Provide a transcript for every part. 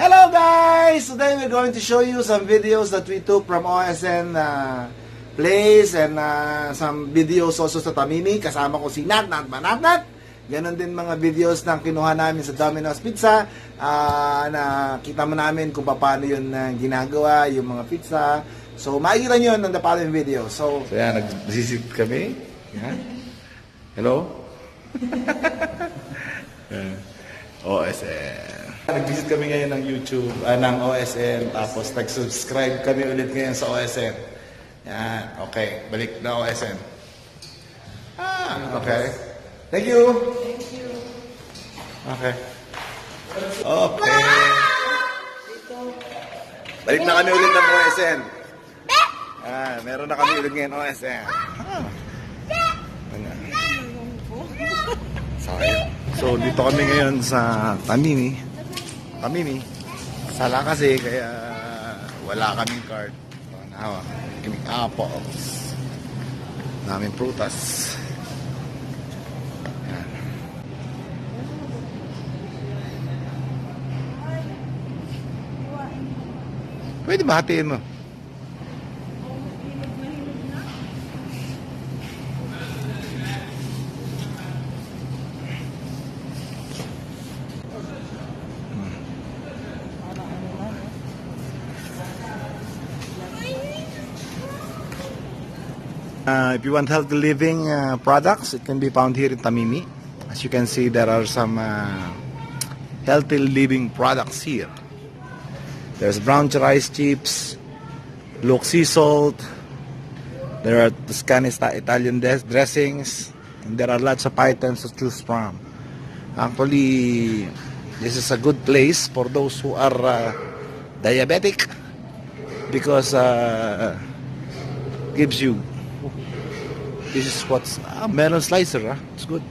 Hello guys! Today we're going to show you some videos that we took from OSN place and some videos also sa Tamimi. Kasama ko si Nat. Ganon din mga videos na kinuha namin sa Domino's Pizza. Na kita mo namin kung paano yun ginagawa, yung mga pizza. So makikita nyo yun on the following video. So yan, nag-visit kami. Yan. Hello? OSN. Nag-visit kami ngayon ng YouTube, ng OSN, tapos nag-subscribe kami ulit ngayon sa OSN. Yan, okay. Balik na OSN. Okay. Thank you. Thank you. Okay. Okay. Balik na kami ulit ng OSN. Meron na kami ulit ngayon OSN. So, dito kami ngayon sa Tamimi. Sala kasi, kaya wala kaming card. Nahawa, kaming apples. Daming prutas. Yan. Pwede ba hatiin mo? If you want healthy living products, it can be found here in Tamimi. As you can see, there are some healthy living products here. There's brown rice chips, look sea salt, there are Tuscany Italian dressings, and there are lots of items to choose from. Actually, this is a good place for those who are diabetic because gives you. This is what's melon slicer, It's good.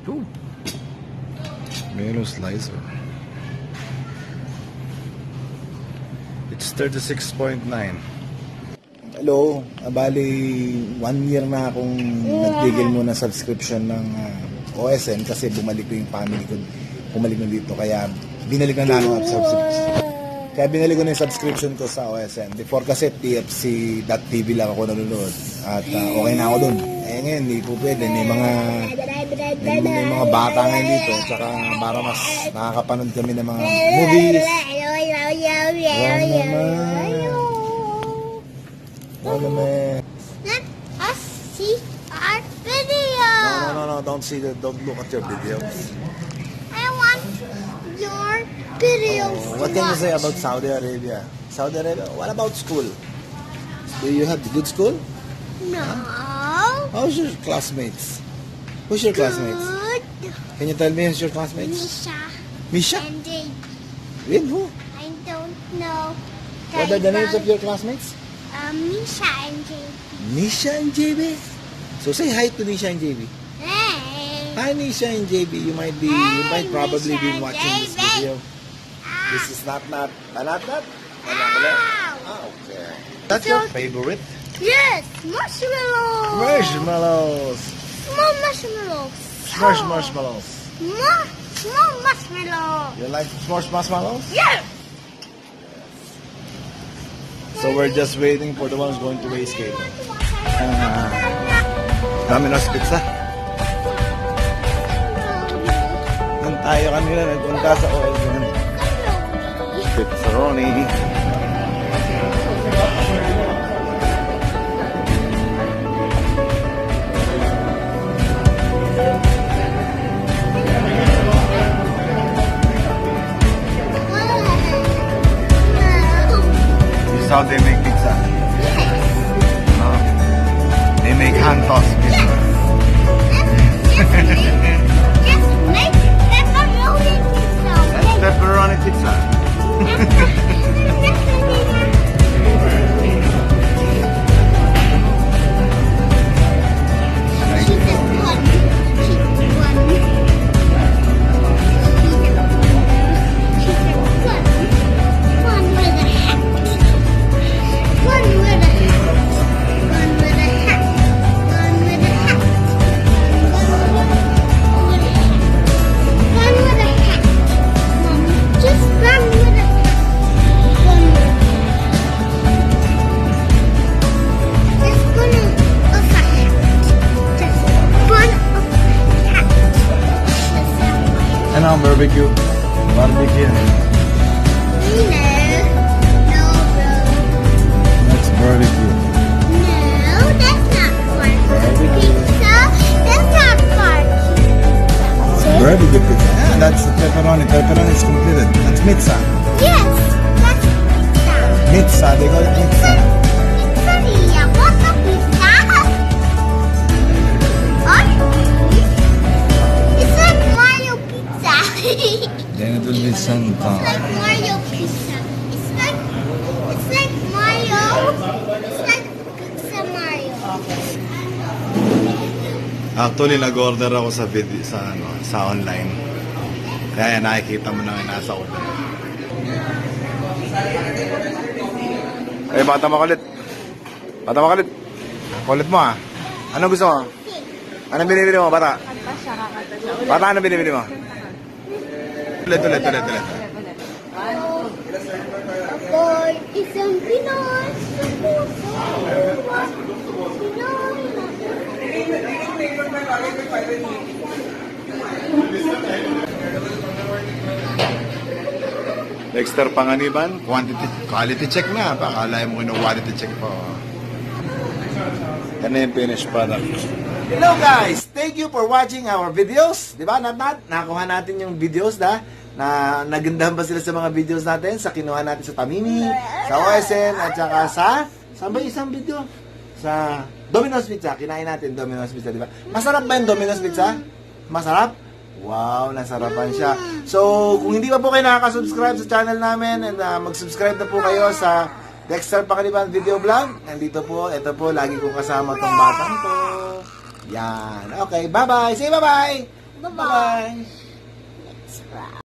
Ooh. Melon slicer. It's 36.9. Hello, bali 1 year na akong nagtigil muna subscription ng OSN kasi bumalik ko yung family ko. Bumalik na dito kaya binalik na namin ang subscription. Kaya binalik ko na yung subscription ko sa OSN. Before kasi TFC.tv lang ako nanonood. At okay na ako dun. Eh ngayon, hindi po pwede. May mga bata ngayon dito. Tsaka para mas nakakapanood kami ng mga movies. Wow naman. Let us see our video. No. Don't look at your videos. I want your videos. What can you say about Saudi Arabia? Saudi Arabia, what about school? Do you have a good school? No. How's your classmates? Who's your classmates? Good. Can you tell me who's your classmates? Misha Misha? and Jade. With who? I don't know. What are the names of your classmates? Misha and Jade. Nisha and JB. So say hi to Nisha and JB. Hey. Hi Nisha and JB. You might probably Nisha be and watching this JB. video. This is not. Okay. That's your favorite? Yes, marshmallows. Marshmallows. Small marshmallows. Marshmallows. Small marshmallows. You like marshmallows? Yes. So we're just waiting for the ones going to race skate. Domino's Pizza. Nang tayo kanina nagpunta sa OSN. Pizzaroni. This is how they make pizza. They make hand-tossed pizza. Just make pepperoni pizza. That's pepperoni pizza. No, Ano ang barbecue? Barbecue. No, bro. That's barbecue. No, that's not barbecue pizza. That's not barbecue. Barbecue pizza. Yeah, that's the pepperoni. Pepperoni is completed. That's pizza. Yes, that's pizza. Pizza, they call it pizza. Pizzeria, what's a pizza? Or it's like Mario pizza. Then it will be Santa. It's like Mario pizza. It's like Mario. It's like pizza Mario. Actually, nag-order ako sa video, sa online. Kaya nakikita mo na yung nasa order. Eh, bata makulit. Bata makulit. Kulit mo ah. Ano gusto mo? Anong binibili mo, bata? Bata, anong binibili mo? Ulit. Boy, isang Pinoy. Dexter Panganiban, quality check na. Pakala mo quality check pa. Yan na yung finished product. Hello guys! Thank you for watching our videos. Diba, Nat? Nakakuha natin yung videos na nagandahan ba sila sa mga videos natin? Sa kinuha natin sa Tamimi, sa OSN, at saka saan ba isang video? Sa Dominos Pizza. Kinain natin Dominos Pizza, diba? Masarap ba yung Dominos Pizza? Masarap? Wow, nasarapan siya. So, kung hindi pa po kayo nakaka-subscribe sa channel namin, and mag-subscribe na po kayo sa Dexter Panganiban video vlog. Nandito po, ito po, lagi kong kasama tong batang to. Yan. Okay, bye-bye. Say bye-bye. Bye-bye. Bye-bye.